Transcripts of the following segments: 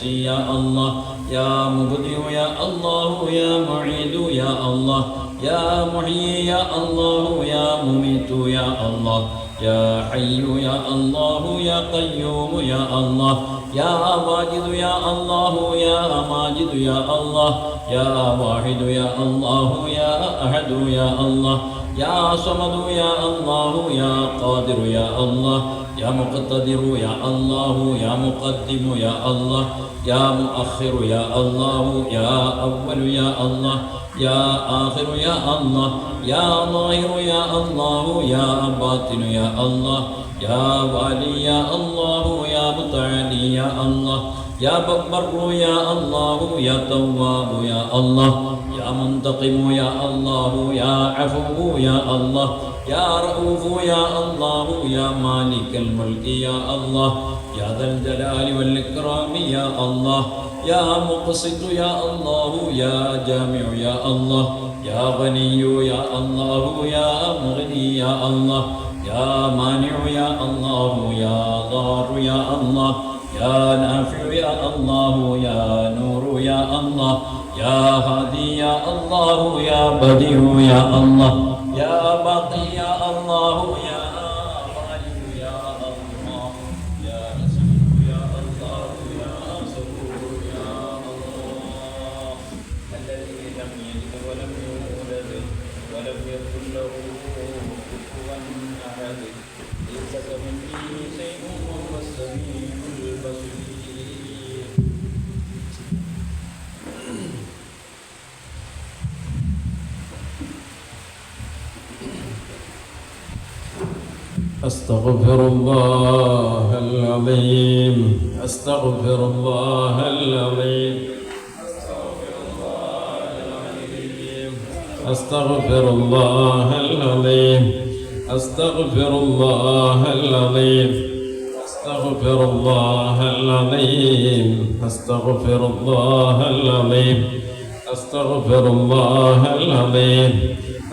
محصي يا الله يا مبدئ يا الله يا معيد يا الله يا محيي يا الله يا مميت يا الله يا حي يا الله يا قيوم يا الله يا واجد يا الله يا ماجد يا الله يا واحد يا الله يا أحد يا الله يا صمد يا الله يا قادر يا الله يا مقتدر يا الله يا مقدم يا الله يا مؤخر يا الله يا أول يا الله يا آخر يا الله يا ظاهر يا الله يا باطن يا الله يا والي يا الله يا متعالي يا الله يا بر يا الله يا تواب يا الله يا منتقم يا الله يا عفو يا الله يا رؤوف يا الله يا مالك الملك يا الله يا ذا الجلال والإكرام يا الله يا مقسط يا الله يا جامع يا الله يا غني يا الله يا مغني يا الله يا مانع يا الله يا ضار يا الله يا نافع يا الله يا نور يا الله يا هادي يا الله يا بديع يا الله يا باقي يا الله يا غالب يا الله يا نسير يا الله يا صبور يا الله الذي لم يلد ولم يولد ولم يكن له كفوا احد ليس كمثله شيء وهو السميع البصير. أستغفر الله العظيم أستغفر الله العظيم أستغفر الله العظيم أستغفر الله العظيم أستغفر الله العظيم أستغفر الله العظيم أستغفر الله العظيم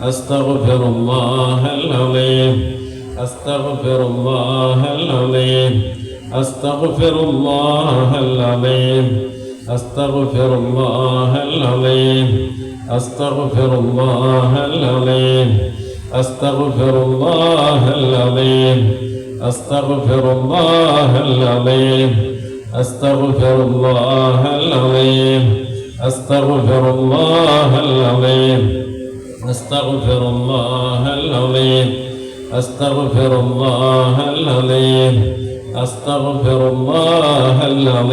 أستغفر الله العظيم أستغفر الله العظيم أستغفر الله العظيم أستغفر الله العظيم أستغفر الله العظيم أستغفر الله العظيم أستغفر الله العظيم أستغفر الله العظيم أستغفر الله العظيم أستغفر الله العظيم أستغفر الله العظيم أستغفر الله العظيم